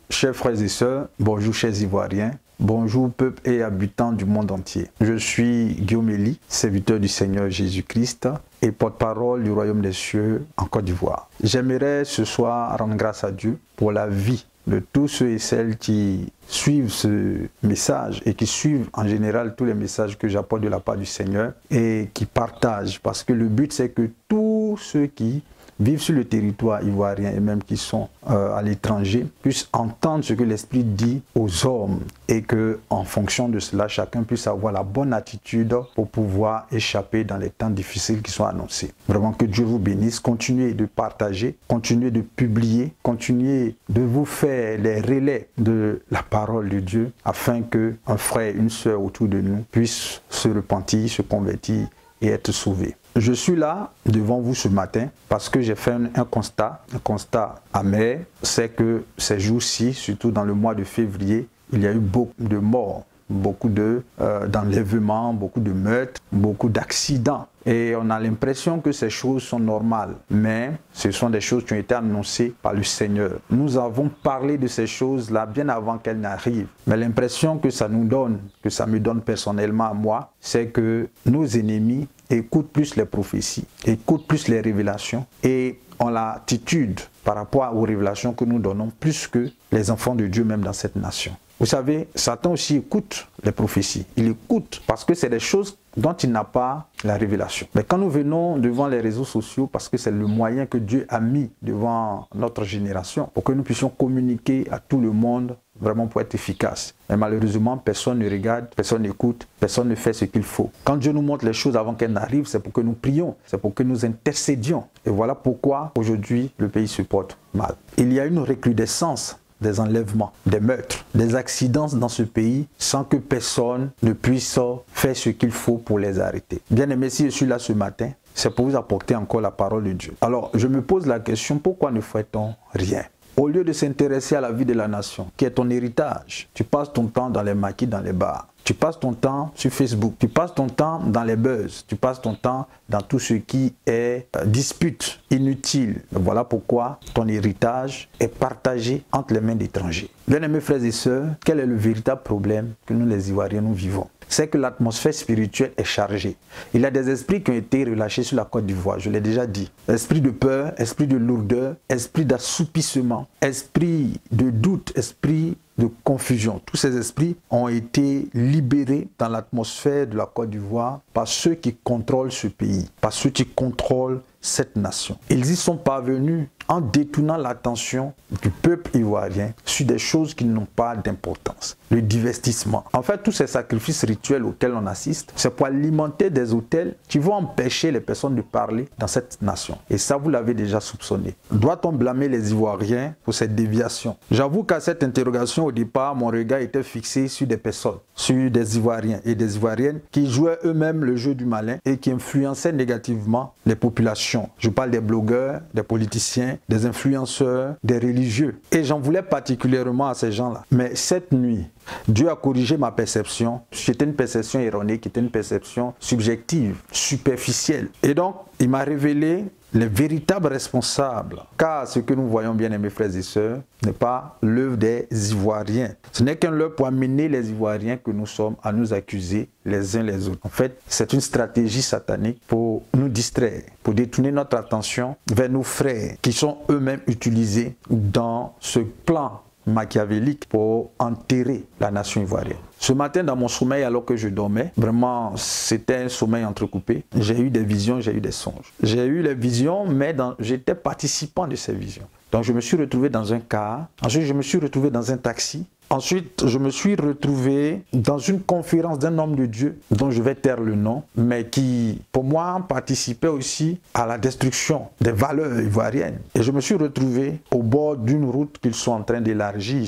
chers frères et sœurs, bonjour chers Ivoiriens, bonjour peuple et habitants du monde entier. Je suis Guillaume Elie, serviteur du Seigneur Jésus-Christ et porte-parole du Royaume des Cieux en Côte d'Ivoire. J'aimerais ce soir rendre grâce à Dieu pour la vie de tous ceux et celles qui suivent ce message et qui suivent en général tous les messages que j'apporte de la part du Seigneur et qui partagent, parce que le but c'est que tous ceux qui vivent sur le territoire ivoirien et même qui sont à l'étranger puissent entendre ce que l'Esprit dit aux hommes et que en fonction de cela, chacun puisse avoir la bonne attitude pour pouvoir échapper dans les temps difficiles qui sont annoncés. Vraiment que Dieu vous bénisse, continuez de partager, continuez de publier, continuez de vous faire les relais de la parole de Dieu afin qu'un frère, une sœur autour de nous puisse se repentir, se convertir et être sauvé. Je suis là devant vous ce matin parce que j'ai fait un constat amer, c'est que ces jours-ci, surtout dans le mois de février, il y a eu beaucoup de morts, beaucoup d'enlèvements, beaucoup de meurtres, beaucoup d'accidents. Et on a l'impression que ces choses sont normales, mais ce sont des choses qui ont été annoncées par le Seigneur. Nous avons parlé de ces choses-là bien avant qu'elles n'arrivent. Mais l'impression que ça nous donne, que ça me donne personnellement à moi, c'est que nos ennemis écoutent plus les prophéties, écoutent plus les révélations et ont l'attitude par rapport aux révélations que nous donnons plus que les enfants de Dieu même dans cette nation. Vous savez, Satan aussi écoute les prophéties. Il écoute parce que c'est des choses dont il n'a pas la révélation. Mais quand nous venons devant les réseaux sociaux, parce que c'est le moyen que Dieu a mis devant notre génération, pour que nous puissions communiquer à tout le monde, vraiment pour être efficace. Mais malheureusement, personne ne regarde, personne n'écoute, personne ne fait ce qu'il faut. Quand Dieu nous montre les choses avant qu'elles n'arrivent, c'est pour que nous prions, c'est pour que nous intercédions. Et voilà pourquoi aujourd'hui le pays se porte mal. Il y a une recrudescence des enlèvements, des meurtres, des accidents dans ce pays sans que personne ne puisse faire ce qu'il faut pour les arrêter. Bien aimé, si je suis là ce matin, c'est pour vous apporter encore la parole de Dieu. Alors, je me pose la question, pourquoi ne fait-on rien ? Au lieu de s'intéresser à la vie de la nation, qui est ton héritage, tu passes ton temps dans les maquis, dans les bars. Tu passes ton temps sur Facebook, tu passes ton temps dans les buzz, tu passes ton temps dans tout ce qui est dispute inutile. Voilà pourquoi ton héritage est partagé entre les mains d'étrangers. Bien-aimés frères et sœurs, quel est le véritable problème que nous les Ivoiriens nous vivons? C'est que l'atmosphère spirituelle est chargée. Il y a des esprits qui ont été relâchés sur la Côte d'Ivoire, je l'ai déjà dit. Esprit de peur, esprit de lourdeur, esprit d'assoupissement, esprit de doute, esprit de confusion. Tous ces esprits ont été libérés dans l'atmosphère de la Côte d'Ivoire par ceux qui contrôlent ce pays, par ceux qui contrôlent cette nation. Ils y sont parvenus en détournant l'attention du peuple ivoirien sur des choses qui n'ont pas d'importance. Le divertissement. En fait, tous ces sacrifices rituels auxquels on assiste, c'est pour alimenter des autels qui vont empêcher les personnes de parler dans cette nation. Et ça, vous l'avez déjà soupçonné. Doit-on blâmer les Ivoiriens pour cette déviation? J'avoue qu'à cette interrogation, au départ, mon regard était fixé sur des personnes, sur des Ivoiriens et des Ivoiriennes qui jouaient eux-mêmes le jeu du malin et qui influençaient négativement les populations. Je parle des blogueurs, des politiciens, des influenceurs, des religieux. Et j'en voulais particulièrement à ces gens-là. Mais cette nuit, Dieu a corrigé ma perception. C'était une perception erronée, qui était une perception subjective, superficielle. Et donc, il m'a révélé les véritables responsables. Car ce que nous voyons, bien aimés frères et sœurs, n'est pas l'œuvre des Ivoiriens. Ce n'est qu'un leurre pour amener les Ivoiriens que nous sommes à nous accuser les uns les autres. En fait, c'est une stratégie satanique pour nous distraire, pour détourner notre attention vers nos frères qui sont eux-mêmes utilisés dans ce plan machiavélique pour enterrer la nation ivoirienne. Ce matin, dans mon sommeil, alors que je dormais, vraiment, c'était un sommeil entrecoupé. J'ai eu des visions, j'ai eu des songes. J'ai eu les visions, mais j'étais participant de ces visions. Donc, je me suis retrouvé dans un car. Ensuite, je me suis retrouvé dans un taxi. Ensuite, je me suis retrouvé dans une conférence d'un homme de Dieu, dont je vais taire le nom, mais qui, pour moi, participait aussi à la destruction des valeurs ivoiriennes. Et je me suis retrouvé au bord d'une route qu'ils sont en train d'élargir.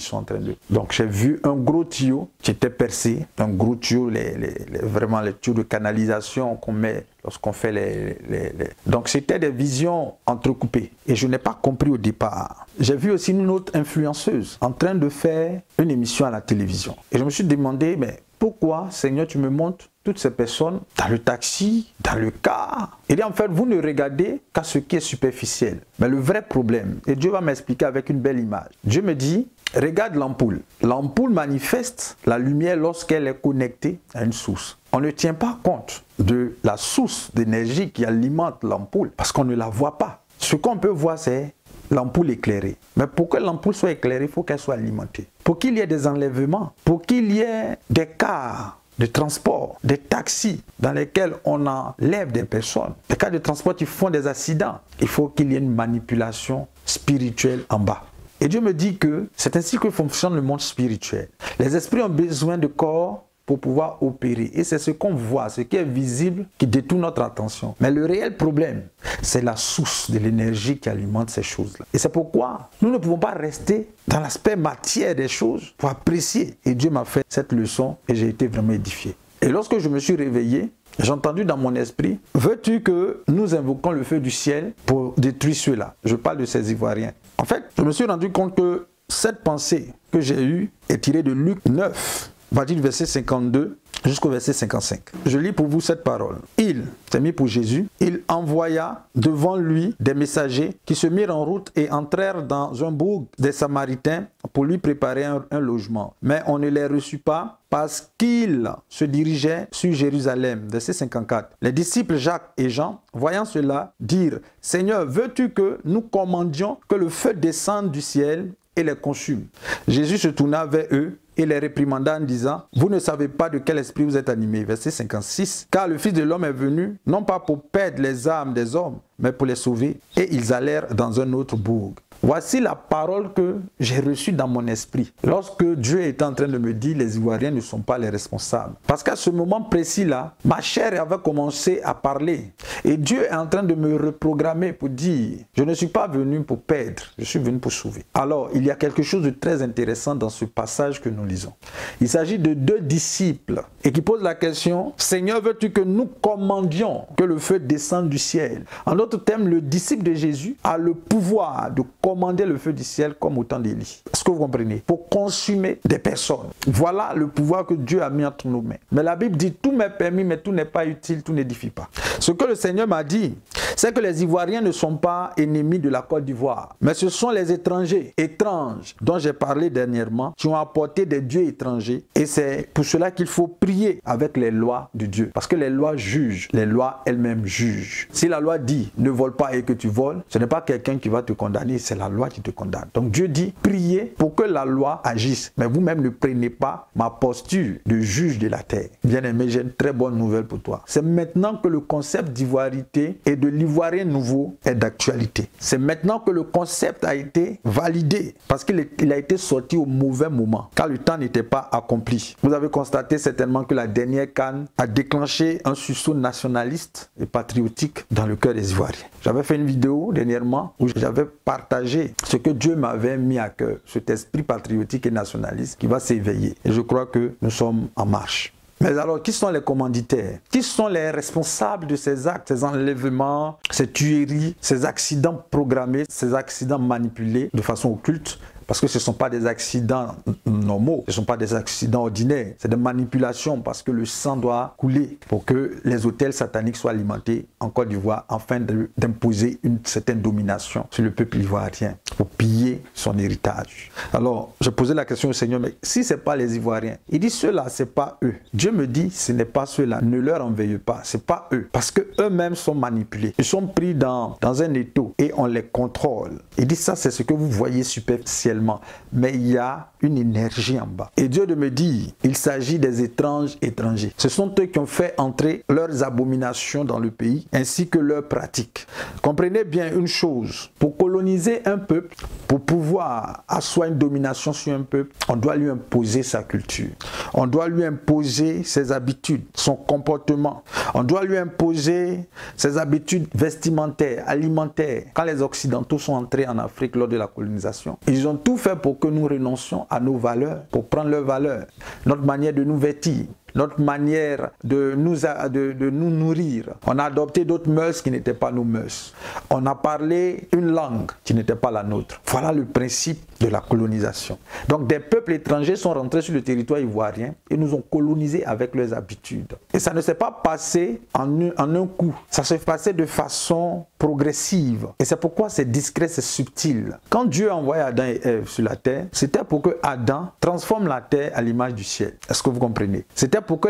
Donc, j'ai vu un gros tuyau qui était percé, un gros tuyau, vraiment les tuyaux de canalisation qu'on met lorsqu'on fait Donc, c'était des visions entrecoupées. Et je n'ai pas compris au départ. J'ai vu aussi une autre influenceuse en train de faire une émission à la télévision. Et je me suis demandé, mais pourquoi, Seigneur, tu me montres toutes ces personnes dans le taxi, dans le car? Il dit, en fait, vous ne regardez qu'à ce qui est superficiel. Mais le vrai problème, et Dieu va m'expliquer avec une belle image. Dieu me dit, Regarde l'ampoule. L'ampoule manifeste la lumière lorsqu'elle est connectée à une source. On ne tient pas compte de la source d'énergie qui alimente l'ampoule parce qu'on ne la voit pas. Ce qu'on peut voir, c'est l'ampoule éclairée. Mais pour que l'ampoule soit éclairée, il faut qu'elle soit alimentée. Pour qu'il y ait des enlèvements, pour qu'il y ait des cars de transport, des taxis dans lesquels on enlève des personnes, des cas de transport qui font des accidents, il faut qu'il y ait une manipulation spirituelle en bas. Et Dieu me dit que c'est ainsi que fonctionne le monde spirituel. Les esprits ont besoin de corps pour pouvoir opérer. Et c'est ce qu'on voit, ce qui est visible, qui détourne notre attention. Mais le réel problème, c'est la source de l'énergie qui alimente ces choses-là. Et c'est pourquoi nous ne pouvons pas rester dans l'aspect matière des choses pour apprécier. Et Dieu m'a fait cette leçon et j'ai été vraiment édifié. Et lorsque je me suis réveillé, j'ai entendu dans mon esprit, veux-tu que nous invoquons le feu du ciel pour détruire ceux-là? Je parle de ces Ivoiriens. En fait, je me suis rendu compte que cette pensée que j'ai eue est tirée de Luc 9, à partir du verset 52 jusqu'au verset 55. Je lis pour vous cette parole. Il, c'est mis pour Jésus, il envoya devant lui des messagers qui se mirent en route et entrèrent dans un bourg des Samaritains pour lui préparer un logement. Mais on ne les reçut pas parce qu'ils se dirigeaient sur Jérusalem. Verset 54. Les disciples Jacques et Jean, voyant cela, dirent, « Seigneur, veux-tu que nous commandions que le feu descende du ciel et les consume ?» Jésus se tourna vers eux et les réprimanda en disant, « Vous ne savez pas de quel esprit vous êtes animés. » Verset 56. « Car le Fils de l'homme est venu, non pas pour perdre les âmes des hommes, mais pour les sauver. » Et ils allèrent dans un autre bourg. Voici la parole que j'ai reçue dans mon esprit. Lorsque Dieu est en train de me dire, les Ivoiriens ne sont pas les responsables. Parce qu'à ce moment précis-là, ma chair avait commencé à parler. Et Dieu est en train de me reprogrammer pour dire, je ne suis pas venu pour perdre, je suis venu pour sauver. Alors, il y a quelque chose de très intéressant dans ce passage que nous lisons. Il s'agit de deux disciples et qui posent la question, Seigneur, veux-tu que nous commandions que le feu descende du ciel? En d'autres termes, le disciple de Jésus a le pouvoir de commander le feu du ciel comme au temps d'Élie. Est-ce que vous comprenez? Pour consumer des personnes. Voilà le pouvoir que Dieu a mis entre nos mains. Mais la Bible dit, tout m'est permis, mais tout n'est pas utile, tout n'édifie pas. Ce que le Seigneur m'a dit, c'est que les Ivoiriens ne sont pas ennemis de la Côte d'Ivoire, mais ce sont les étrangers, étranges, dont j'ai parlé dernièrement, qui ont apporté des dieux étrangers. Et c'est pour cela qu'il faut prier avec les lois de Dieu. Parce que les lois jugent, les lois elles-mêmes jugent. Si la loi dit, ne vole pas et que tu voles, ce n'est pas quelqu'un qui va te condamner, c'est la loi qui te condamne. Donc Dieu dit, priez pour que la loi agisse. Mais vous-même ne prenez pas ma posture de juge de la terre. Bien-aimé, j'ai une très bonne nouvelle pour toi. C'est maintenant que le concept d'ivoirité et de l'ivoirien nouveau est d'actualité. C'est maintenant que le concept a été validé parce qu'il a été sorti au mauvais moment, car le temps n'était pas accompli. Vous avez constaté certainement que la dernière CAN a déclenché un sursaut nationaliste et patriotique dans le cœur des Ivoiriens. J'avais fait une vidéo dernièrement où j'avais partagé ce que Dieu m'avait mis à cœur, cet esprit patriotique et nationaliste qui va s'éveiller. Et je crois que nous sommes en marche. Mais alors, qui sont les commanditaires? Qui sont les responsables de ces actes, ces enlèvements, ces tueries, ces accidents programmés, ces accidents manipulés de façon occulte? Parce que ce ne sont pas des accidents normaux, ce ne sont pas des accidents ordinaires, c'est des manipulations parce que le sang doit couler pour que les hôtels sataniques soient alimentés en Côte d'Ivoire afin d'imposer une certaine domination sur le peuple ivoirien pour piller son héritage. Alors, je posais la question au Seigneur, mais si ce n'est pas les Ivoiriens, il dit ceux-là, ce n'est pas eux. Dieu me dit, ce n'est pas ceux-là, ne leur en veuillez pas, ce n'est pas eux. Parce qu'eux-mêmes sont manipulés, ils sont pris dans un étau et on les contrôle. Il dit ça, c'est ce que vous voyez superficiellement. Mais il y a une énergie en bas. Et Dieu de me dire, il s'agit des étranges étrangers. Ce sont eux qui ont fait entrer leurs abominations dans le pays, ainsi que leurs pratiques. Comprenez bien une chose, pour coloniser un peuple, pour pouvoir asseoir une domination sur un peuple, on doit lui imposer sa culture. On doit lui imposer ses habitudes, son comportement. On doit lui imposer ses habitudes vestimentaires, alimentaires. Quand les Occidentaux sont entrés en Afrique lors de la colonisation, ils ont tout fait pour que nous renoncions à nos valeurs, pour prendre leurs valeurs, notre manière de nous vêtir, notre manière de nous nourrir. On a adopté d'autres mœurs qui n'étaient pas nos mœurs. On a parlé une langue qui n'était pas la nôtre. Voilà le principe de la colonisation. Donc des peuples étrangers sont rentrés sur le territoire ivoirien et nous ont colonisés avec leurs habitudes. Et ça ne s'est pas passé en un coup. Ça s'est passé de façon progressive. Et c'est pourquoi c'est discret, c'est subtil. Quand Dieu a envoyé Adam et Ève sur la terre, c'était pour que Adam transforme la terre à l'image du ciel. Est-ce que vous comprenez? C'était pour que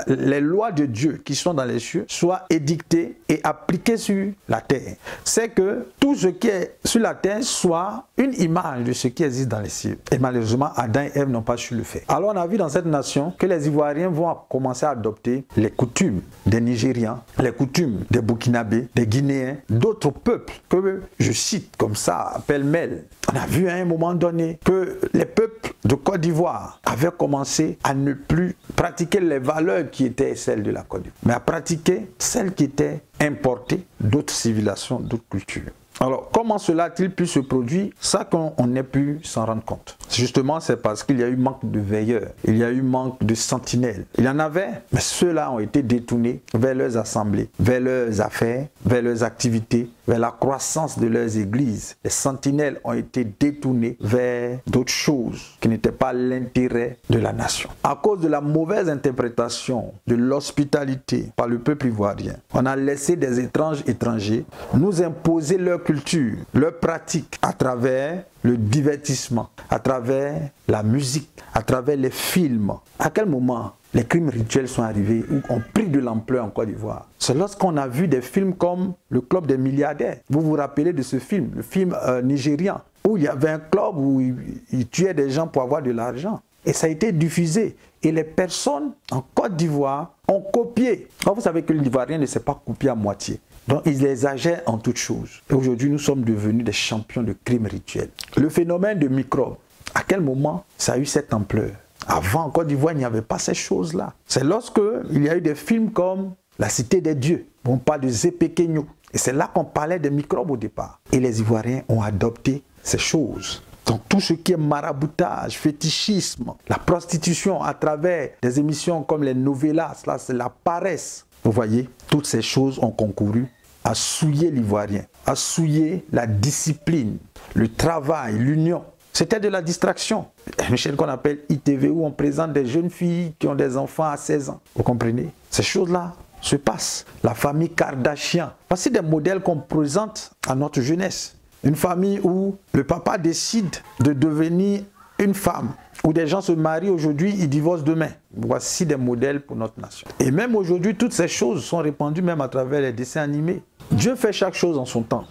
les lois de Dieu qui sont dans les cieux soient édictées et appliquées sur la terre. C'est que tout ce qui est sur la terre soit une image de ce qui existe dans les cieux. Et malheureusement, Adam et Ève n'ont pas su le faire. Alors on a vu dans cette nation que les Ivoiriens vont commencer à adopter les coutumes des Nigérians, les coutumes des Burkinabés, des Guinéens, d'autres peuples que je cite comme ça, pêle-mêle. On a vu à un moment donné que les peuples de Côte d'Ivoire avaient commencé à ne plus pratiquer les valeurs qui étaient celles de la Côte d'Ivoire, mais à pratiquer celles qui étaient importées d'autres civilisations, d'autres cultures. Alors, comment cela a-t-il pu se produire? Ça qu'on ait pu s'en rendre compte. Justement, c'est parce qu'il y a eu manque de veilleurs, il y a eu manque de sentinelles. Il y en avait, mais ceux-là ont été détournés vers leurs assemblées, vers leurs affaires, vers leurs activités, vers la croissance de leurs églises. Les sentinelles ont été détournés vers d'autres choses qui n'étaient pas l'intérêt de la nation. À cause de la mauvaise interprétation de l'hospitalité par le peuple ivoirien, on a laissé des étrangers nous imposer leur culture, leur pratique à travers le divertissement, à travers la musique, à travers les films. À quel moment les crimes rituels sont arrivés ou ont pris de l'ampleur en Côte d'Ivoire? C'est lorsqu'on a vu des films comme le Club des milliardaires. Vous vous rappelez de ce film, le film nigérian, où il y avait un club où ils tuaient des gens pour avoir de l'argent. Et ça a été diffusé. Et les personnes en Côte d'Ivoire ont copié. Alors vous savez que l'Ivoirien ne sait pas copier à moitié. Donc ils exagèrent en toutes choses. Et aujourd'hui, nous sommes devenus des champions de crimes rituels. Le phénomène de microbes, à quel moment ça a eu cette ampleur? Avant, en Côte d'Ivoire, il n'y avait pas ces choses-là. C'est lorsque il y a eu des films comme La Cité des Dieux, où on parle de Zépekenyo. Et c'est là qu'on parlait des microbes au départ. Et les Ivoiriens ont adopté ces choses. Donc tout ce qui est maraboutage, fétichisme, la prostitution à travers des émissions comme les novellas, là c'est la paresse. Vous voyez, toutes ces choses ont concouru à souiller l'Ivoirien, à souiller la discipline, le travail, l'union. C'était de la distraction. Une chaîne qu'on appelle ITV où on présente des jeunes filles qui ont des enfants à 16 ans. Vous comprenez? Ces choses-là se passent. La famille Kardashian. Voici des modèles qu'on présente à notre jeunesse. Une famille où le papa décide de devenir une femme, où des gens se marient aujourd'hui, ils divorcent demain. Voici des modèles pour notre nation. Et même aujourd'hui, toutes ces choses sont répandues même à travers les dessins animés. Dieu fait chaque chose en son temps.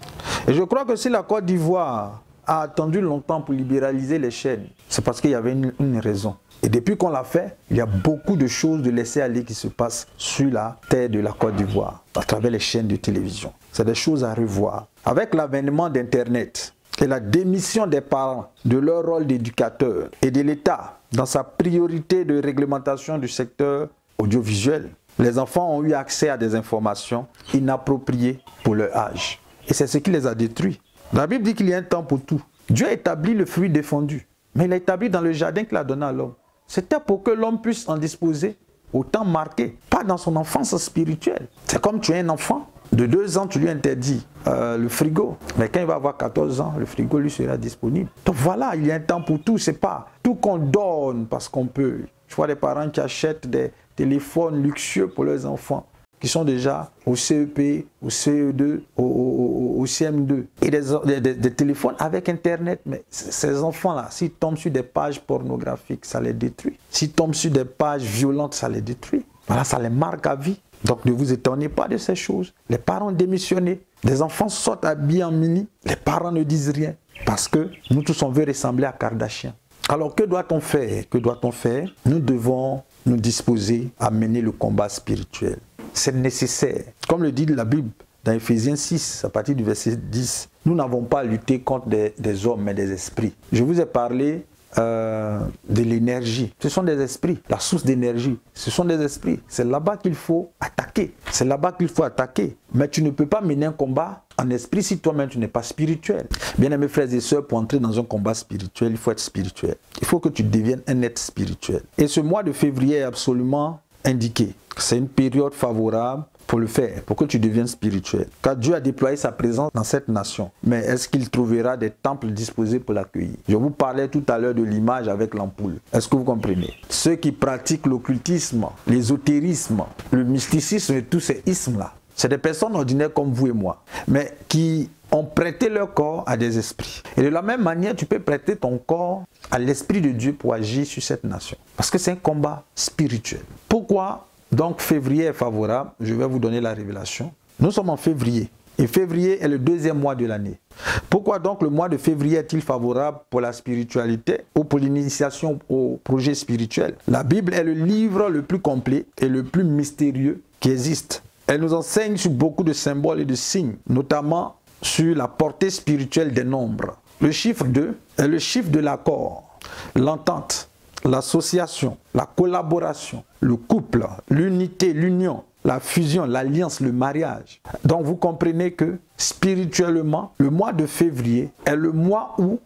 Et je crois que si la Côte d'Ivoire a attendu longtemps pour libéraliser les chaînes, c'est parce qu'il y avait une raison. Et depuis qu'on l'a fait, il y a beaucoup de choses de laisser aller qui se passent sur la terre de la Côte d'Ivoire, à travers les chaînes de télévision. C'est des choses à revoir. Avec l'avènement d'Internet et la démission des parents de leur rôle d'éducateur et de l'État dans sa priorité de réglementation du secteur audiovisuel, les enfants ont eu accès à des informations inappropriées pour leur âge. Et c'est ce qui les a détruits. La Bible dit qu'il y a un temps pour tout. Dieu a établi le fruit défendu, mais il l'a établi dans le jardin qu'il a donné à l'homme. C'était pour que l'homme puisse en disposer au temps marqué, pas dans son enfance spirituelle. C'est comme tu es un enfant, de 2 ans, tu lui interdis le frigo. Mais quand il va avoir 14 ans, le frigo lui sera disponible. Donc voilà, il y a un temps pour tout. C'est pas tout qu'on donne parce qu'on peut. Je vois des parents qui achètent des téléphones luxueux pour leurs enfants, qui sont déjà au CEP, au CE2, au CM2. Et des téléphones avec Internet. Mais ces enfants-là, s'ils tombent sur des pages pornographiques, ça les détruit. S'ils tombent sur des pages violentes, ça les détruit. Voilà, ça les marque à vie. Donc ne vous étonnez pas de ces choses. Les parents ont démissionné. Des enfants sortent habillés en mini. Les parents ne disent rien. Parce que nous tous, on veut ressembler à Kardashian. Alors que doit-on faire? Que doit-on faire? Nous devons nous disposer à mener le combat spirituel. C'est nécessaire. Comme le dit la Bible dans Ephésiens 6, à partir du verset 10, nous n'avons pas à lutter contre des hommes, mais des esprits. Je vous ai parlé de l'énergie. Ce sont des esprits. La source d'énergie, ce sont des esprits. C'est là-bas qu'il faut attaquer. C'est là-bas qu'il faut attaquer. Mais tu ne peux pas mener un combat en esprit si toi-même tu n'es pas spirituel. Bien aimés frères et sœurs, pour entrer dans un combat spirituel, il faut être spirituel. Il faut que tu deviennes un être spirituel. Et ce mois de février est absolument indiqué. C'est une période favorable pour le faire, pour que tu deviennes spirituel. Car Dieu a déployé sa présence dans cette nation. Mais est-ce qu'il trouvera des temples disposés pour l'accueillir? Je vous parlais tout à l'heure de l'image avec l'ampoule. Est-ce que vous comprenez? Ceux qui pratiquent l'occultisme, l'ésotérisme, le mysticisme et tous ces ismes-là, c'est des personnes ordinaires comme vous et moi, mais qui ont prêté leur corps à des esprits. Et de la même manière, tu peux prêter ton corps à l'Esprit de Dieu pour agir sur cette nation. Parce que c'est un combat spirituel. Pourquoi donc février est favorable? Je vais vous donner la révélation. Nous sommes en février. Et février est le deuxième mois de l'année. Pourquoi donc le mois de février est-il favorable pour la spiritualité ou pour l'initiation au projet spirituel? La Bible est le livre le plus complet et le plus mystérieux qui existe. Elle nous enseigne sur beaucoup de symboles et de signes, notamment sur la portée spirituelle des nombres. Le chiffre 2 est le chiffre de l'accord, l'entente, l'association, la collaboration, le couple, l'unité, l'union, la fusion, l'alliance, le mariage. Donc vous comprenez que spirituellement, le mois de février est le mois où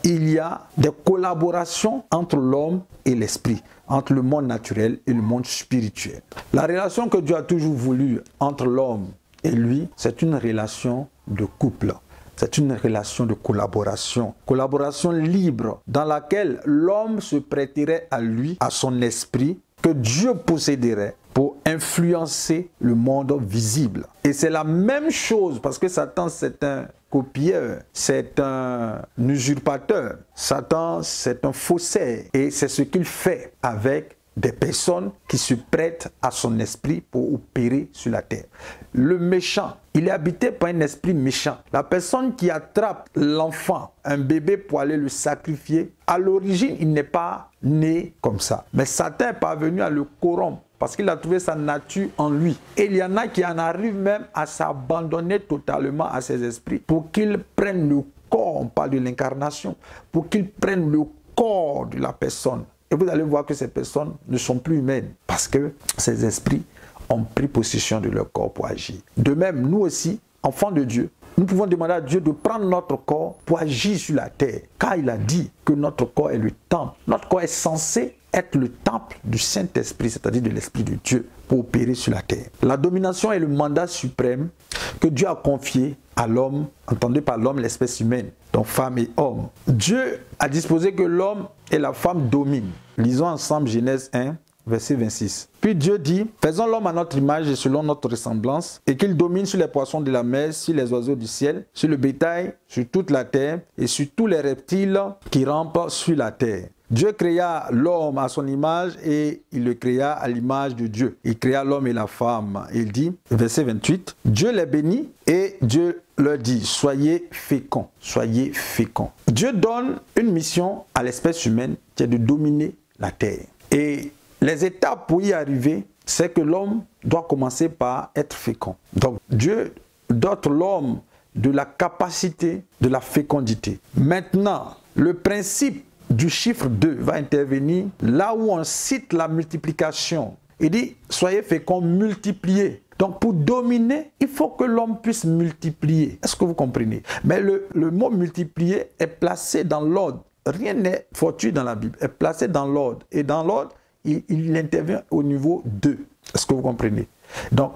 il y a des collaborations entre l'homme et l'esprit, entre le monde naturel et le monde spirituel. La relation que Dieu a toujours voulu entre l'homme et lui, c'est une relation de couple. C'est une relation de collaboration. Collaboration libre dans laquelle l'homme se prêterait à lui, à son esprit, que Dieu posséderait pour influencer le monde visible. Et c'est la même chose parce que Satan, c'est un copieur, c'est un usurpateur. Satan, c'est un faussaire. Et c'est ce qu'il fait avec des personnes qui se prêtent à son esprit pour opérer sur la terre. Le méchant, il est habité par un esprit méchant. La personne qui attrape l'enfant, un bébé pour aller le sacrifier, à l'origine, il n'est pas né comme ça. Mais Satan est parvenu à le corrompre parce qu'il a trouvé sa nature en lui. Et il y en a qui en arrivent même à s'abandonner totalement à ces esprits pour qu'ils prennent le corps, on parle de l'incarnation, pour qu'ils prennent le corps de la personne. Et vous allez voir que ces personnes ne sont plus humaines parce que ces esprits ont pris possession de leur corps pour agir. De même, nous aussi, enfants de Dieu, nous pouvons demander à Dieu de prendre notre corps pour agir sur la terre. Car il a dit que notre corps est le temple. Notre corps est censé être le temple du Saint-Esprit, c'est-à-dire de l'Esprit de Dieu, pour opérer sur la terre. La domination est le mandat suprême que Dieu a confié à l'homme, entendu par l'homme, l'espèce humaine, donc femme et homme. Dieu a disposé que l'homme et la femme dominent. Lisons ensemble Genèse 1, verset 26. Puis Dieu dit, faisons l'homme à notre image et selon notre ressemblance, et qu'il domine sur les poissons de la mer, sur les oiseaux du ciel, sur le bétail, sur toute la terre, et sur tous les reptiles qui rampent sur la terre. Dieu créa l'homme à son image et il le créa à l'image de Dieu. Il créa l'homme et la femme. Il dit, verset 28, Dieu les bénit et Dieu leur dit, soyez féconds, soyez féconds. Dieu donne une mission à l'espèce humaine qui est de dominer la terre. Et les étapes pour y arriver, c'est que l'homme doit commencer par être fécond. Donc Dieu dote l'homme de la capacité de la fécondité. Maintenant, le principe du chiffre 2 va intervenir là où on cite la multiplication. Il dit, soyez féconds, multipliez. Donc pour dominer, il faut que l'homme puisse multiplier. Est-ce que vous comprenez? Mais le mot multiplier est placé dans l'ordre. Rien n'est fortuit dans la Bible. Est placé dans l'ordre. Et dans l'ordre, il intervient au niveau 2. Est-ce que vous comprenez? Donc,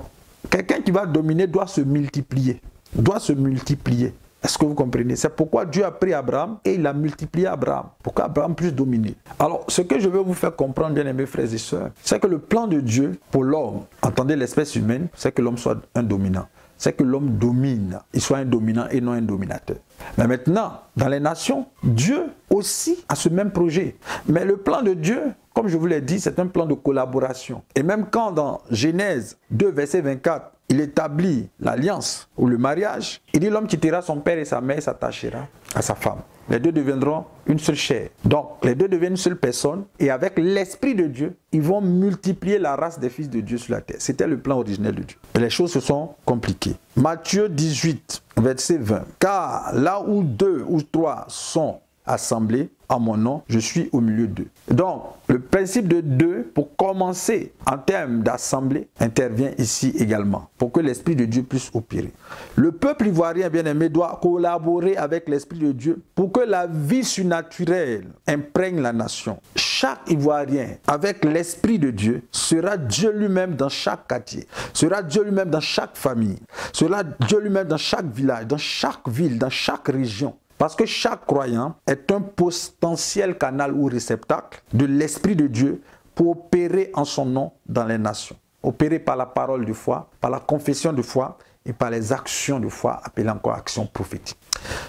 quelqu'un qui va dominer doit se multiplier. Doit se multiplier. Est-ce que vous comprenez? C'est pourquoi Dieu a pris Abraham et il a multiplié Abraham. Pour qu'Abraham puisse dominer. Alors, ce que je veux vous faire comprendre, bien aimés frères et sœurs, c'est que le plan de Dieu pour l'homme, entendez l'espèce humaine, c'est que l'homme soit un dominant. C'est que l'homme domine. Il soit un dominant et non un dominateur. Mais maintenant, dans les nations, Dieu aussi a ce même projet. Mais le plan de Dieu, comme je vous l'ai dit, c'est un plan de collaboration. Et même quand dans Genèse 2, verset 24, il établit l'alliance ou le mariage, il dit l'homme quittera son père et sa mère et s'attachera à sa femme. Les deux deviendront une seule chair. Donc, les deux deviennent une seule personne et avec l'Esprit de Dieu, ils vont multiplier la race des fils de Dieu sur la terre. C'était le plan originel de Dieu. Et les choses se sont compliquées. Matthieu 18, verset 20. Car là où 2 ou 3 sont assemblés en mon nom, je suis au milieu d'eux. Donc, le principe de 2, pour commencer en termes d'assemblée, intervient ici également, pour que l'Esprit de Dieu puisse opérer. Le peuple ivoirien, bien aimé, doit collaborer avec l'Esprit de Dieu pour que la vie surnaturelle imprègne la nation. Chaque Ivoirien, avec l'Esprit de Dieu, sera Dieu lui-même dans chaque quartier, sera Dieu lui-même dans chaque famille, sera Dieu lui-même dans chaque village, dans chaque ville, dans chaque région. Parce que chaque croyant est un potentiel canal ou réceptacle de l'Esprit de Dieu pour opérer en son nom dans les nations. opéré par la parole de foi, par la confession de foi et par les actions de foi, appelées encore actions prophétiques.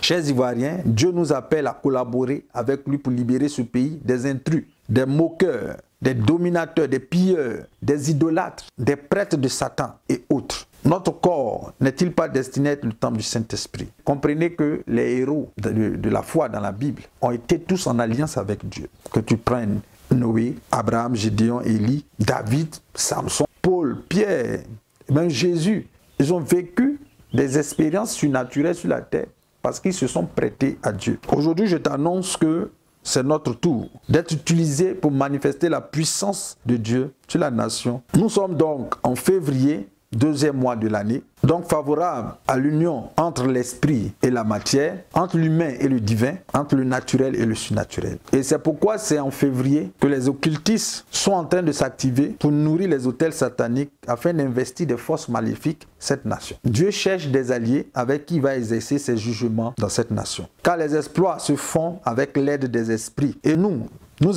Chers Ivoiriens, Dieu nous appelle à collaborer avec lui pour libérer ce pays des intrus, des moqueurs, des dominateurs, des pilleurs, des idolâtres, des prêtres de Satan et autres. Notre corps n'est-il pas destiné à être le temple du Saint-Esprit? Comprenez que les héros de la foi dans la Bible ont été tous en alliance avec Dieu. Que tu prennes Noé, Abraham, Gédéon, Élie, David, Samson, Paul, Pierre, même Jésus. Ils ont vécu des expériences surnaturelles sur la terre parce qu'ils se sont prêtés à Dieu. Aujourd'hui, je t'annonce que c'est notre tour d'être utilisé pour manifester la puissance de Dieu sur la nation. Nous sommes donc en février, deuxième mois de l'année, donc favorable à l'union entre l'esprit et la matière, entre l'humain et le divin, entre le naturel et le surnaturel. Et c'est pourquoi c'est en février que les occultistes sont en train de s'activer pour nourrir les autels sataniques afin d'investir des forces maléfiques cette nation. Dieu cherche des alliés avec qui il va exercer ses jugements dans cette nation. Car les exploits se font avec l'aide des esprits. Et nous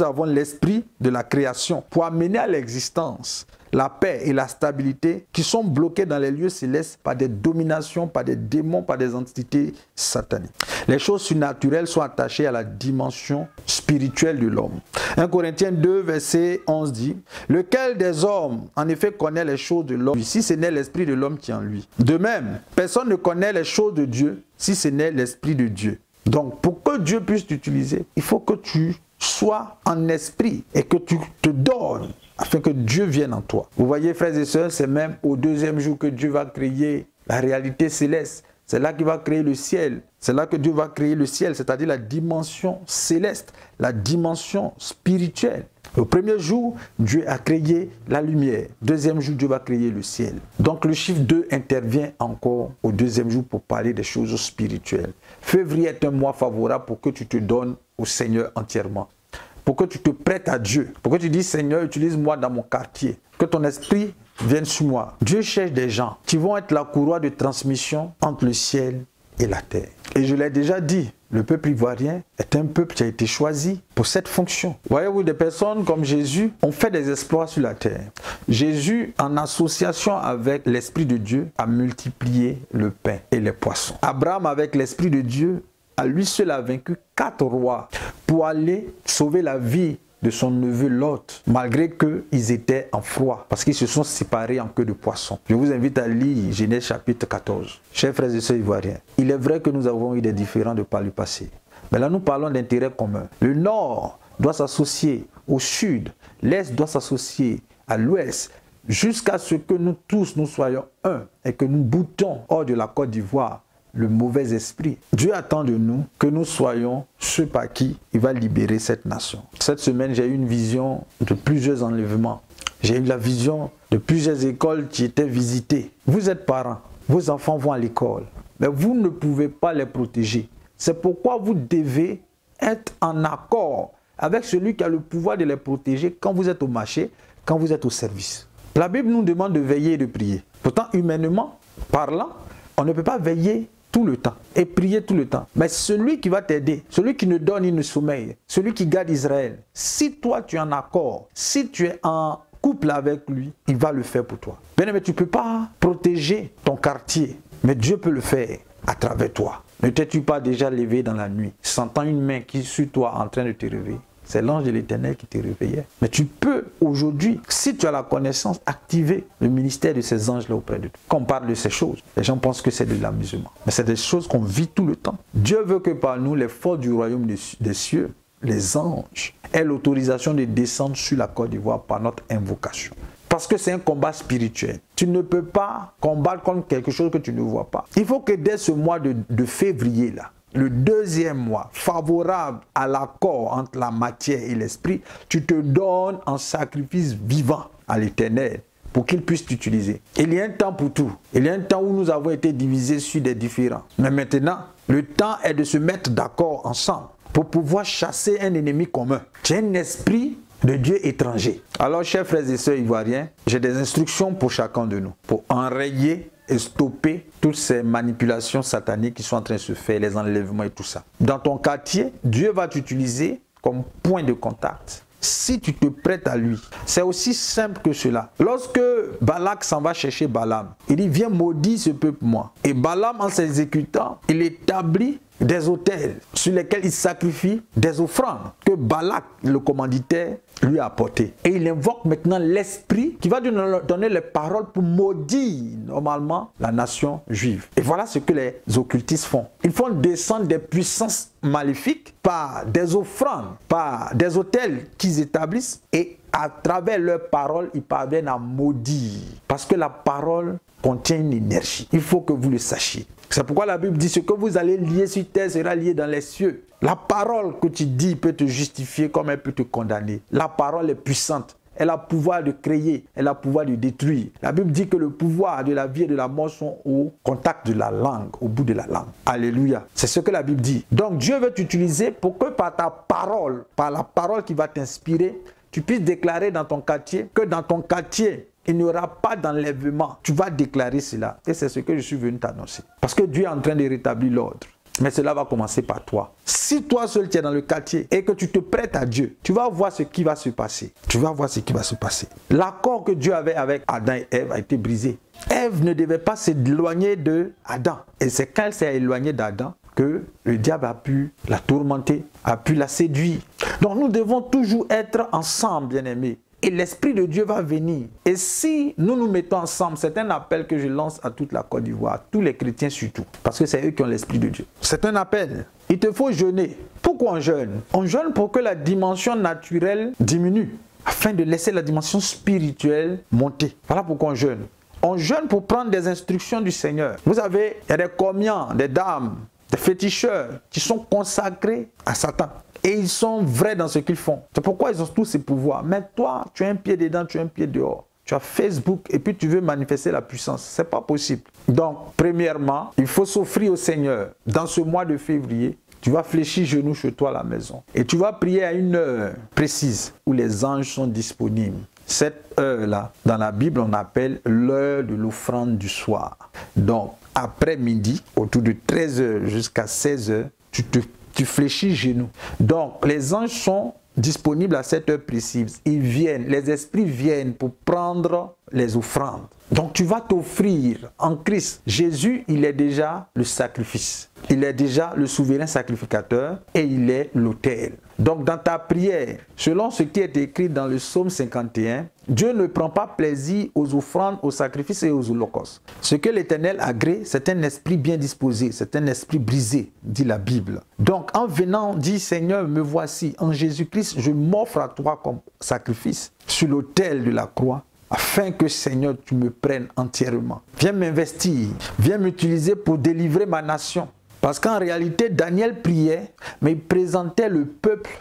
avons l'esprit de la création pour amener à l'existence la paix et la stabilité qui sont bloqués dans les lieux célestes par des dominations, par des démons, par des entités sataniques. Les choses surnaturelles sont attachées à la dimension spirituelle de l'homme. 1 Corinthiens 2, verset 11 dit « Lequel des hommes, en effet, connaît les choses de l'homme, si ce n'est l'esprit de l'homme qui est en lui. De même, personne ne connaît les choses de Dieu, si ce n'est l'esprit de Dieu. » Donc, pour que Dieu puisse t'utiliser, il faut que tu sois en esprit et que tu te donnes afin que Dieu vienne en toi. Vous voyez, frères et sœurs, c'est même au deuxième jour que Dieu va créer la réalité céleste. C'est là qu'il va créer le ciel. C'est là que Dieu va créer le ciel, c'est-à-dire la dimension céleste, la dimension spirituelle. Au premier jour, Dieu a créé la lumière. Deuxième jour, Dieu va créer le ciel. Donc le chiffre 2 intervient encore au deuxième jour pour parler des choses spirituelles. Février est un mois favorable pour que tu te donnes au Seigneur entièrement. Pour que tu te prêtes à Dieu, pour que tu dis Seigneur, utilise-moi dans mon quartier, que ton esprit vienne sur moi. Dieu cherche des gens qui vont être la courroie de transmission entre le ciel et la terre. Et je l'ai déjà dit, le peuple ivoirien est un peuple qui a été choisi pour cette fonction. Voyez-vous, des personnes comme Jésus ont fait des exploits sur la terre. Jésus, en association avec l'Esprit de Dieu, a multiplié le pain et les poissons. Abraham, avec l'Esprit de Dieu, à lui seul a vaincu 4 rois pour aller sauver la vie de son neveu Lot, malgré qu'ils étaient en froid, parce qu'ils se sont séparés en queue de poisson. Je vous invite à lire Genèse chapitre 14. Chers frères et sœurs ivoiriens, il est vrai que nous avons eu des différends de par le passé. Mais là, nous parlons d'intérêts communs. Le Nord doit s'associer au Sud, l'Est doit s'associer à l'Ouest, jusqu'à ce que nous tous, nous soyons un et que nous boutons hors de la Côte d'Ivoire le mauvais esprit. Dieu attend de nous que nous soyons ceux par qui il va libérer cette nation. Cette semaine, j'ai eu une vision de plusieurs enlèvements. J'ai eu la vision de plusieurs écoles qui étaient visitées. Vous êtes parents, vos enfants vont à l'école, mais vous ne pouvez pas les protéger. C'est pourquoi vous devez être en accord avec celui qui a le pouvoir de les protéger quand vous êtes au marché, quand vous êtes au service. La Bible nous demande de veiller et de prier. Pourtant, humainement parlant, on ne peut pas veiller tout le temps et prier tout le temps. Mais celui qui va t'aider, celui qui ne donne ni ne sommeille, celui qui garde Israël, si toi tu es en accord, si tu es en couple avec lui, il va le faire pour toi. Bien, mais tu ne peux pas protéger ton quartier, mais Dieu peut le faire à travers toi. Ne t'es-tu pas déjà levé dans la nuit, sentant une main qui est sur toi en train de te réveiller? C'est l'ange de l'Éternel qui te réveillait. Mais tu peux aujourd'hui, si tu as la connaissance, activer le ministère de ces anges-là auprès de toi. Quand on parle de ces choses, les gens pensent que c'est de l'amusement. Mais c'est des choses qu'on vit tout le temps. Dieu veut que par nous, les forces du royaume des cieux, les anges, aient l'autorisation de descendre sur la Côte d'Ivoire par notre invocation. Parce que c'est un combat spirituel. Tu ne peux pas combattre contre quelque chose que tu ne vois pas. Il faut que dès ce mois de février, là, le deuxième mois, favorable à l'accord entre la matière et l'esprit, tu te donnes en sacrifice vivant à l'Éternel pour qu'il puisse t'utiliser. Il y a un temps pour tout. Il y a un temps où nous avons été divisés sur des différends. Mais maintenant, le temps est de se mettre d'accord ensemble pour pouvoir chasser un ennemi commun. Tu as un esprit de Dieu étranger. Alors, chers frères et sœurs ivoiriens, j'ai des instructions pour chacun de nous, pour enrayer et stopper toutes ces manipulations sataniques qui sont en train de se faire, les enlèvements et tout ça. Dans ton quartier, Dieu va t'utiliser comme point de contact. si tu te prêtes à lui. C'est aussi simple que cela. Lorsque Balak s'en va chercher Balaam, il dit, viens maudire ce peuple moi. Et Balaam, en s'exécutant, il établit des autels sur lesquels il sacrifie des offrandes que Balak, le commanditaire, lui a apportées. Et il invoque maintenant l'esprit qui va lui donner les paroles pour maudire normalement la nation juive. Et voilà ce que les occultistes font. Ils font descendre des puissances maléfiques par des offrandes, par des autels qu'ils établissent, et à travers leurs paroles, ils parviennent à maudire. Parce que la parole contient une énergie. Il faut que vous le sachiez. C'est pourquoi la Bible dit, ce que vous allez lier sur terre sera lié dans les cieux. La parole que tu dis peut te justifier comme elle peut te condamner. La parole est puissante. Elle a le pouvoir de créer, elle a le pouvoir de détruire. La Bible dit que le pouvoir de la vie et de la mort sont au contact de la langue, au bout de la langue. Alléluia. C'est ce que la Bible dit. Donc Dieu veut t'utiliser pour que par ta parole, par la parole qui va t'inspirer, tu puisses déclarer dans ton quartier que dans ton quartier, il n'y aura pas d'enlèvement. Tu vas déclarer cela. Et c'est ce que je suis venu t'annoncer. Parce que Dieu est en train de rétablir l'ordre. Mais cela va commencer par toi. Si toi seul tu es dans le quartier et que tu te prêtes à Dieu, tu vas voir ce qui va se passer. Tu vas voir ce qui va se passer. L'accord que Dieu avait avec Adam et Ève a été brisé. Ève ne devait pas s'éloigner de Adam. Et c'est quand elle s'est éloignée d'Adam que le diable a pu la tourmenter, a pu la séduire. Donc nous devons toujours être ensemble, bien-aimés. Et l'Esprit de Dieu va venir. Et si nous nous mettons ensemble, c'est un appel que je lance à toute la Côte d'Ivoire, à tous les chrétiens surtout, parce que c'est eux qui ont l'Esprit de Dieu. C'est un appel. Il te faut jeûner. Pourquoi on jeûne? On jeûne pour que la dimension naturelle diminue, afin de laisser la dimension spirituelle monter. Voilà pourquoi on jeûne. On jeûne pour prendre des instructions du Seigneur. Vous savez, il y a des commiants, des dames, des féticheurs qui sont consacrés à Satan. Et ils sont vrais dans ce qu'ils font. C'est pourquoi ils ont tous ces pouvoirs. Mais toi, tu as un pied dedans, tu as un pied dehors. Tu as Facebook et puis tu veux manifester la puissance. Ce n'est pas possible. Donc, premièrement, il faut s'offrir au Seigneur. Dans ce mois de février, tu vas fléchir genoux chez toi à la maison. Et tu vas prier à une heure précise où les anges sont disponibles. Cette heure-là, dans la Bible, on appelle l'heure de l'offrande du soir. Donc, après midi, autour de 13h jusqu'à 16h, tu fléchis genoux. Donc, les anges sont disponibles à cette heure précise. Ils viennent, les esprits viennent pour prendre les offrandes. Donc, tu vas t'offrir en Christ. Jésus, il est déjà le sacrifice. Il est déjà le souverain sacrificateur et il est l'autel. Donc, dans ta prière, selon ce qui est écrit dans le psaume 51, Dieu ne prend pas plaisir aux offrandes, aux sacrifices et aux holocaustes. Ce que l'Éternel agrée, c'est un esprit bien disposé, c'est un esprit brisé, dit la Bible. Donc, en venant, dit Seigneur, me voici, en Jésus-Christ, je m'offre à toi comme sacrifice sur l'autel de la croix, afin que, Seigneur, tu me prennes entièrement. Viens m'investir, viens m'utiliser pour délivrer ma nation. Parce qu'en réalité, Daniel priait, mais il présentait le peuple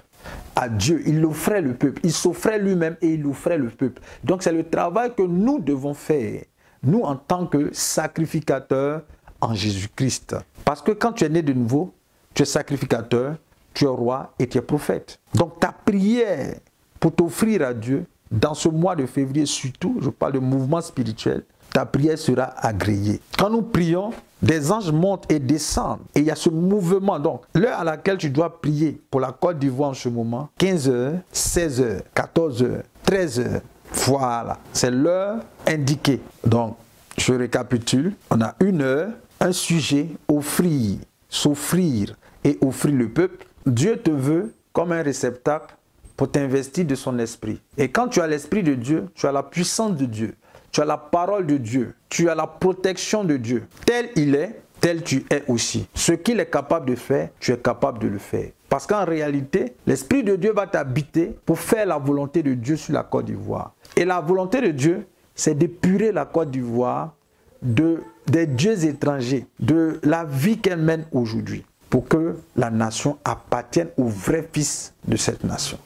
à Dieu. Il offrait le peuple. Il s'offrait lui-même et il offrait le peuple. Donc c'est le travail que nous devons faire, nous en tant que sacrificateurs en Jésus-Christ. Parce que quand tu es né de nouveau, tu es sacrificateur, tu es roi et tu es prophète. Donc ta prière pour t'offrir à Dieu, dans ce mois de février surtout, je parle de mouvement spirituel, ta prière sera agréée. Quand nous prions, des anges montent et descendent. Et il y a ce mouvement. Donc, l'heure à laquelle tu dois prier pour la Côte d'Ivoire en ce moment, 15h, 16h, 14h, 13h. Voilà, c'est l'heure indiquée. Donc, je récapitule. On a une heure, un sujet, offrir, s'offrir et offrir le peuple. Dieu te veut comme un réceptacle pour t'investir de son esprit. Et quand tu as l'esprit de Dieu, tu as la puissance de Dieu. Tu as la parole de Dieu. Tu as la protection de Dieu. Tel il est, tel tu es aussi. Ce qu'il est capable de faire, tu es capable de le faire. Parce qu'en réalité, l'Esprit de Dieu va t'habiter pour faire la volonté de Dieu sur la Côte d'Ivoire. Et la volonté de Dieu, c'est d'épurer la Côte d'Ivoire des dieux étrangers, de la vie qu'elle mène aujourd'hui, pour que la nation appartienne au vrai fils de cette nation.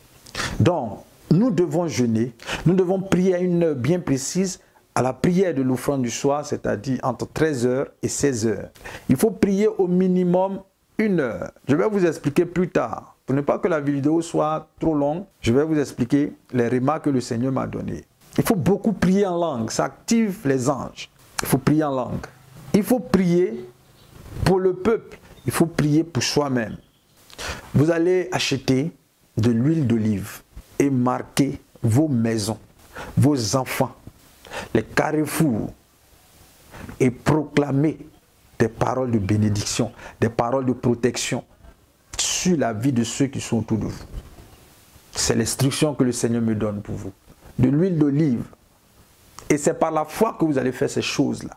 Donc, nous devons jeûner, nous devons prier à une heure bien précise, à la prière de l'offrande du soir, c'est-à-dire entre 13h et 16h. Il faut prier au minimum une heure. Je vais vous expliquer plus tard. Pour ne pas que la vidéo soit trop longue, je vais vous expliquer les remarques que le Seigneur m'a données. Il faut beaucoup prier en langue, ça active les anges. Il faut prier en langue. Il faut prier pour le peuple. Il faut prier pour soi-même. Vous allez acheter de l'huile d'olive. et marquez vos maisons, vos enfants, les carrefours, et proclamez des paroles de bénédiction, des paroles de protection sur la vie de ceux qui sont autour de vous. C'est l'instruction que le Seigneur me donne pour vous. De l'huile d'olive. Et c'est par la foi que vous allez faire ces choses-là.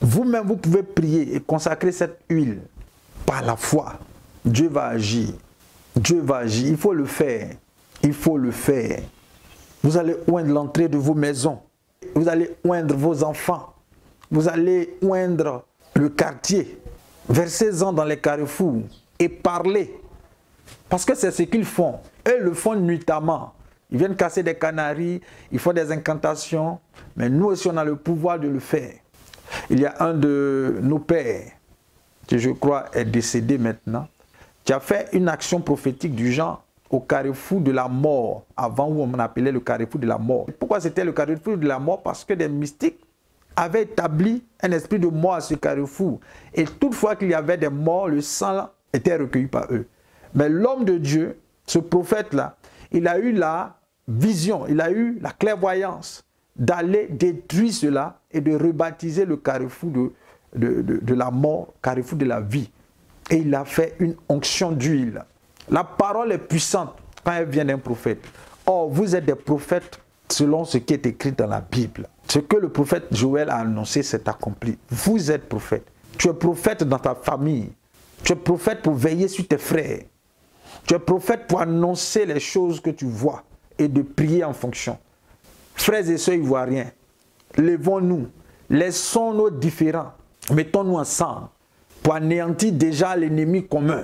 Vous-même, vous pouvez prier et consacrer cette huile par la foi. Dieu va agir. Dieu va agir. Il faut le faire. Il faut le faire. Vous allez oindre l'entrée de vos maisons. Vous allez oindre vos enfants. Vous allez oindre le quartier. Versez-en dans les carrefours et parlez. Parce que c'est ce qu'ils font. Eux le font nuitamment. Ils viennent casser des canaries, ils font des incantations. Mais nous aussi, on a le pouvoir de le faire. Il y a un de nos pères, qui je crois est décédé maintenant, qui a fait une action prophétique du genre au carrefour de la mort, avant où on appelait le carrefour de la mort. Pourquoi c'était le carrefour de la mort? Parce que des mystiques avaient établi un esprit de mort à ce carrefour. Et toutefois qu'il y avait des morts, le sang était recueilli par eux. Mais l'homme de Dieu, ce prophète-là, il a eu la vision, il a eu la clairvoyance d'aller détruire cela et de rebaptiser le carrefour de la mort, carrefour de la vie. Et il a fait une onction d'huile. La parole est puissante quand elle vient d'un prophète. Or, vous êtes des prophètes selon ce qui est écrit dans la Bible. Ce que le prophète Joël a annoncé s'est accompli. Vous êtes prophète. Tu es prophète dans ta famille. Tu es prophète pour veiller sur tes frères. Tu es prophète pour annoncer les choses que tu vois et de prier en fonction. Frères et sœurs ivoiriens, levons-nous, laissons nos différends, mettons-nous ensemble pour anéantir déjà l'ennemi commun.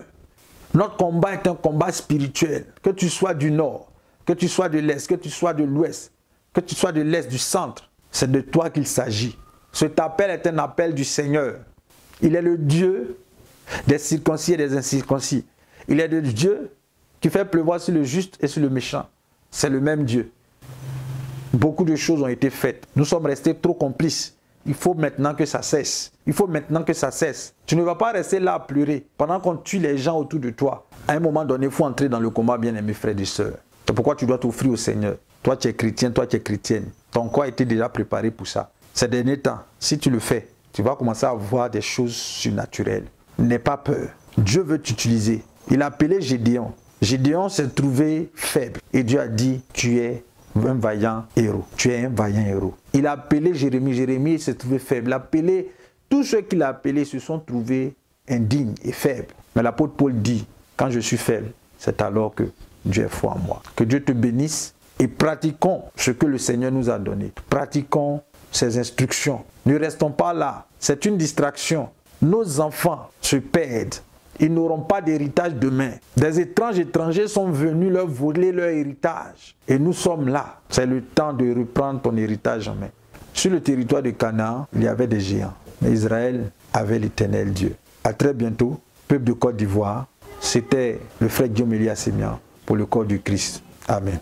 Notre combat est un combat spirituel. Que tu sois du nord, que tu sois de l'est, que tu sois de l'ouest, que tu sois de l'est, du centre, c'est de toi qu'il s'agit. Cet appel est un appel du Seigneur. Il est le Dieu des circoncis et des incirconcis. Il est le Dieu qui fait pleuvoir sur le juste et sur le méchant. C'est le même Dieu. Beaucoup de choses ont été faites. Nous sommes restés trop complices. Il faut maintenant que ça cesse. Il faut maintenant que ça cesse. Tu ne vas pas rester là à pleurer pendant qu'on tue les gens autour de toi. À un moment donné, il faut entrer dans le combat, bien-aimés frères et sœurs. C'est pourquoi tu dois t'offrir au Seigneur. Toi, tu es chrétien, toi, tu es chrétienne. Ton corps a été déjà préparé pour ça. Ces derniers temps, si tu le fais, tu vas commencer à voir des choses surnaturelles. N'aie pas peur. Dieu veut t'utiliser. Il a appelé Gédéon. Gédéon s'est trouvé faible. Et Dieu a dit, tu es un vaillant héros. Tu es un vaillant héros. Il a appelé Jérémie. Jérémie s'est trouvé faible. Il a appelé, tous ceux qu'il a appelés se sont trouvés indignes et faibles. Mais l'apôtre Paul dit, quand je suis faible, c'est alors que Dieu est fort en moi. Que Dieu te bénisse et pratiquons ce que le Seigneur nous a donné. Pratiquons ses instructions. Ne restons pas là. C'est une distraction. Nos enfants se perdent. Ils n'auront pas d'héritage demain. Des étrangers sont venus leur voler leur héritage. Et nous sommes là. C'est le temps de reprendre ton héritage en main. Sur le territoire de Canaan, il y avait des géants. Mais Israël avait l'Éternel Dieu. À très bientôt, peuple de Côte d'Ivoire. C'était le frère Guillaume Elie Assemian pour le corps du Christ. Amen.